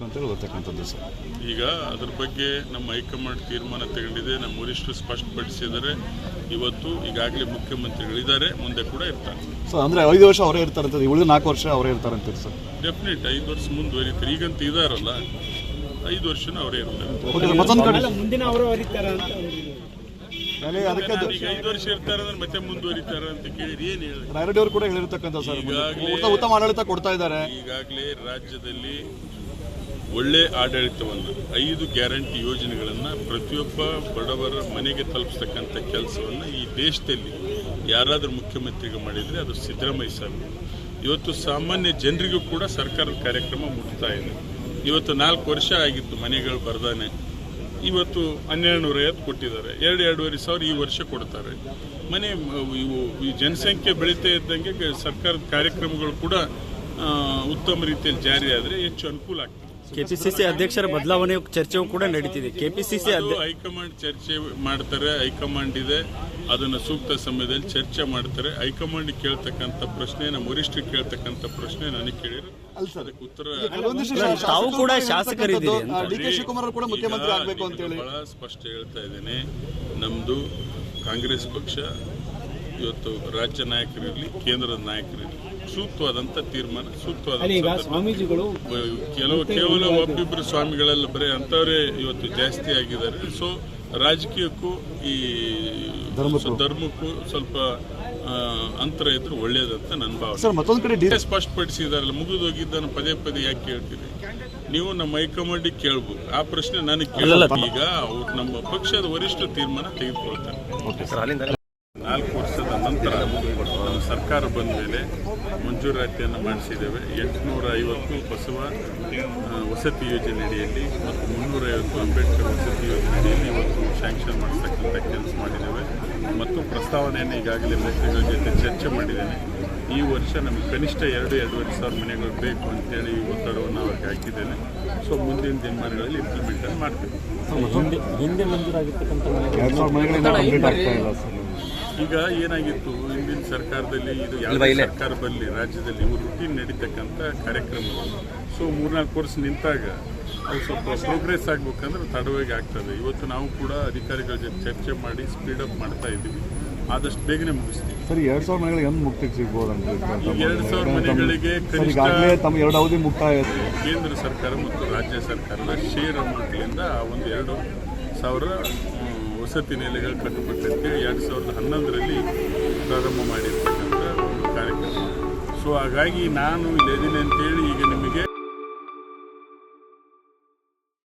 ಗೊತ್ತಕ್ಕಂಥದ್ದು sir. ಈಗ ಅದ್ರ ಬಗ್ಗೆ ನಮ್ಮ ಹೈಕಮಾಂಡ್ ತೀರ್ಮಾನ ತಗೊಂಡಿದೆ. ನಮ್ಮ ವರಿಷ್ಠರು ಸ್ಪಷ್ಟಪಡಿಸಿದರೆ ಇವತ್ತು ಈಗಾಗಲೇ ಮುಖ್ಯಮಂತ್ರಿಗಳಿದ್ದಾರೆ, ಮುಂದೆ ಕೂಡ ಇರ್ತಾರೆ ಸರ್. ಅಂದರೆ 5 ವರ್ಷ ಅವರೇ ಇರ್ತಾರಂತ, ಉಳಿದ 4 ವರ್ಷ ಅವರೇ ಇರ್ತಾರಂತೀರಿ ಸರ್? ಡೆಫಿನೆಟ್ 5 ವರ್ಷ ಮುಂದುವರಿತಾರೆ. ಈಗಂತ ಇದಾರಲ್ಲ 5 ವರ್ಷನೂ ಅವರೇ ಇರ್ತಾರೆ. ಮುಂದಿನ ಅವರು ಹೊರಿತಾರ ಅಂತ ಅದಕ್ಕೆ 5 ವರ್ಷ ಇರ್ತಾರೆ ಅಂದ್ರೆ ಮತ್ತೆ ಮುಂದುವರಿತಾರೆ ಅಂತ ಕೇಳಿದ್ರೆ ಏನು ಹೇಳಿ. ನಾಯ್ಡು ಅವರು ಕೂಡ ಹೇಳಿರ್ತಕ್ಕಂಥ ಸರ್, ಉತ್ತಮ ಆಡಳಿತ ಕೊಡ್ತಾ ಇದ್ದಾರೆ. ಈಗಾಗಲೇ ರಾಜ್ಯದಲ್ಲಿ ಒಳ್ಳೆ ಆಡಳಿತವನ್ನು 5 ಗ್ಯಾರಂಟಿ ಯೋಜನೆಗಳನ್ನು ಪ್ರತಿಯೊಬ್ಬ ಬಡವರ ಮನೆಗೆ ತಲುಪಿಸ್ತಕ್ಕಂಥ ಕೆಲಸವನ್ನು ಈ ದೇಶದಲ್ಲಿ ಯಾರಾದರೂ ಮುಖ್ಯಮಂತ್ರಿಗೆ ಮಾಡಿದರೆ ಅದು ಸಿದ್ದರಾಮಯ್ಯ ಸಾಹೇಬ್. ಇವತ್ತು ಸಾಮಾನ್ಯ ಜನರಿಗೂ ಕೂಡ ಸರ್ಕಾರದ ಕಾರ್ಯಕ್ರಮ ಮುಟ್ತಾ ಇದೆ. ಇವತ್ತು 4 ವರ್ಷ ಆಗಿತ್ತು ಮನೆಗಳು ಬರ್ದಾನೆ, ಇವತ್ತು 1250 ಕೊಟ್ಟಿದ್ದಾರೆ. 2-2.5 ಸಾವಿರ ಈ ವರ್ಷ ಕೊಡ್ತಾರೆ. ಮನೆ ಈ ಜನಸಂಖ್ಯೆ ಬೆಳೀತಾ ಇದ್ದಂಗೆ ಸರ್ಕಾರದ ಕಾರ್ಯಕ್ರಮಗಳು ಕೂಡ ಉತ್ತಮ ರೀತಿಯಲ್ಲಿ ಜಾರಿ ಆದರೆ ಹೆಚ್ಚು ಅನುಕೂಲ ಆಗ್ತದೆ. ಕೆಪಿಸಿಸಿ ಅಧ್ಯಕ್ಷರ ಬದಲಾವಣೆ ಚರ್ಚೆಯೂ ಕೂಡ ನಡೀತಿದೆ. ಕೆಪಿಸಿಸಿ ಹೈಕಮಾಂಡ್ ಚರ್ಚೆ ಮಾಡ್ತಾರೆ, ಹೈಕಮಾಂಡ್ ಇದೆ, ಅದನ್ನು ಸೂಕ್ತ ಸಮಯದಲ್ಲಿ ಚರ್ಚೆ ಮಾಡ್ತಾರೆ. ಹೈಕಮಾಂಡ್ ಕೇಳ್ತಕ್ಕಂಥ ಪ್ರಶ್ನೆ, ನಮ್ಮ ವರಿಷ್ಠರು ಕೇಳ್ತಕ್ಕಂಥ ಪ್ರಶ್ನೆ ನನಗೆ ಕೇಳಿದ್ರೆ ಅದಕ್ಕೆ ಉತ್ತರ. ತಾವು ಕೂಡ ಶಾಸಕರಿದ್ದೀರಿ, ಡಿ.ಕೆ. ಶಿವಕುಮಾರ್ ಕೂಡ ಮುಖ್ಯಮಂತ್ರಿ ಆಗಬೇಕು ಅಂತ ಹೇಳಿ ಬಹಳ ಸ್ಪಷ್ಟ ಹೇಳ್ತಾ ಇದ್ದೇನೆ. ನಮ್ಮದು ಕಾಂಗ್ರೆಸ್ ಪಕ್ಷ ಇವತ್ತು ರಾಜ್ಯ ನಾಯಕರಿರಲಿ, ಕೇಂದ್ರದ ನಾಯಕರಿರಲಿ ಸೂಕ್ತವಾದಂಥ ತೀರ್ಮಾನ, ಸೂಕ್ತವಾದ ಸ್ವಾಮೀಜಿಗಳು ಕೇವಲ ಒಬ್ಬಿಬ್ಬರು ಸ್ವಾಮಿಗಳೆಲ್ಲ ಬರೀ ಅಂಥವರೇ ಇವತ್ತು ಜಾಸ್ತಿ ಆಗಿದ್ದಾರೆ. ಸೊ ರಾಜಕೀಯಕ್ಕೂ ಈ ಧರ್ಮಕ್ಕೂ ಸ್ವಲ್ಪ ಅಂತರ ಇದ್ರೆ ಒಳ್ಳೇದಂತ ನನ್ನ ಭಾವನೆ. ಸರ್, ಮತ್ತೊಂದು ಕಡೆ ಸ್ಪಷ್ಟಪಡಿಸಿದಾರಲ್ಲ, ಮುಗಿದೋಗಿದ್ದನ್ನು ಪದೇ ಪದೇ ಯಾಕೆ ಕೇಳ್ತೀರಿ ನೀವು? ನಮ್ಮ ಹೈಕಮಾಂಡಿಗೆ ಕೇಳ್ಬೋದು, ಆ ಪ್ರಶ್ನೆ ನನಗೆ ಕೇಳಲ್ಲ. ಈಗ ಅವ್ರು ನಮ್ಮ ಪಕ್ಷದ ವರಿಷ್ಠ ತೀರ್ಮಾನ ತೆಗೆದುಕೊಳ್ತಾರೆ. 4 ವರ್ಷದ ನಂತರ ನಮ್ಮ ಸರ್ಕಾರ ಬಂದ ಮೇಲೆ ಮಂಜೂರಾತಿಯನ್ನು ಮಾಡಿಸಿದ್ದೇವೆ. 850 ಬಸವ ವಸತಿ ಯೋಜನೆ ಅಡಿಯಲ್ಲಿ ಮತ್ತು 350 ಅಂಬೇಡ್ಕರ್ ವಸತಿ ಯೋಜನೆ ಅಡಿಯಲ್ಲಿ ಇವತ್ತು ಸ್ಯಾಂಕ್ಷನ್ ಮಾಡಿಸ್ತಕ್ಕಂಥ ಕೆಲಸ ಮಾಡಿದ್ದೇವೆ. ಮತ್ತು ಪ್ರಸ್ತಾವನೆಯನ್ನು ಈಗಾಗಲೇ ಮಂತ್ರಿಗಳ ಜೊತೆ ಚರ್ಚೆ ಮಾಡಿದ್ದೇನೆ. ಈ ವರ್ಷ ನಮಗೆ ಕನಿಷ್ಠ 2-2.5 ಸಾವಿರ ಮನೆಗಳು ಬೇಕು ಅಂತೇಳಿ ಒತ್ತಡವನ್ನು ಅವ್ರಿಗೆ ಹಾಕಿದ್ದೇನೆ. ಸೊ ಮುಂದಿನ ದಿನಮಾನಗಳಲ್ಲಿ ಇಂಪ್ಲಿಮೆಂಟನ್ನು ಮಾಡ್ತೀವಿ. ಹಿಂದೆ ಮಂಜೂರಾಗಿರ್ತಕ್ಕಂಥ ಈಗ ಏನಾಗಿತ್ತು, ಹಿಂದಿನ ಸರ್ಕಾರದಲ್ಲಿ ಇದು ಯಾವ ಸರ್ಕಾರ ಬರಲಿ ರಾಜ್ಯದಲ್ಲಿ ಇವು ರೂಟೀನ್ ನಡೀತಕ್ಕಂಥ ಕಾರ್ಯಕ್ರಮಗಳು. ಸೊ 3-4 ವರ್ಷ ನಿಂತಾಗ ಅವು ಸ್ವಲ್ಪ ಪ್ರೋಗ್ರೆಸ್ ಆಗಬೇಕಂದ್ರೆ ತಡವಾಗಿ ಆಗ್ತದೆ. ಇವತ್ತು ನಾವು ಕೂಡ ಅಧಿಕಾರಿಗಳ ಜೊತೆ ಚರ್ಚೆ ಮಾಡಿ ಸ್ಪೀಡಪ್ ಮಾಡ್ತಾ ಇದ್ದೀವಿ, ಆದಷ್ಟು ಬೇಗನೆ ಮುಗಿಸ್ತೀವಿ. ಸರಿ, 2,000 ಮನೆಗಳಿಗೆ ಹೆಂಗೆ ಮುಕ್ತಿಗೆ ಸಿಗ್ಬೋದು ಅಂತ? 2,000 ಮನೆಗಳಿಗೆ ಕನಿಷ್ಠ ತಮ್ಮ 2 ಅವಧಿ ಮುಕ್ತಾಯ ಕೇಂದ್ರ ಸರ್ಕಾರ ಮತ್ತು ರಾಜ್ಯ ಸರ್ಕಾರದ ಶೇರ್ ಅಮೌಂಟ್ಲಿಂದ ಒಂದು 2,000 ವಸತಿ ನೆಲೆಗಳು ಕಟ್ಟುಪಟ್ಟಂತೆ 2011ರಲ್ಲಿ ಪ್ರಾರಂಭ ಮಾಡಿರ್ತಕ್ಕಂಥ ಒಂದು ಕಾರ್ಯಕ್ರಮ. ಸೊ ಹಾಗಾಗಿ ನಾನು ಇಲ್ಲಿದ್ದೀನಿ ಅಂತೇಳಿ ಈಗ ನಿಮಗೆ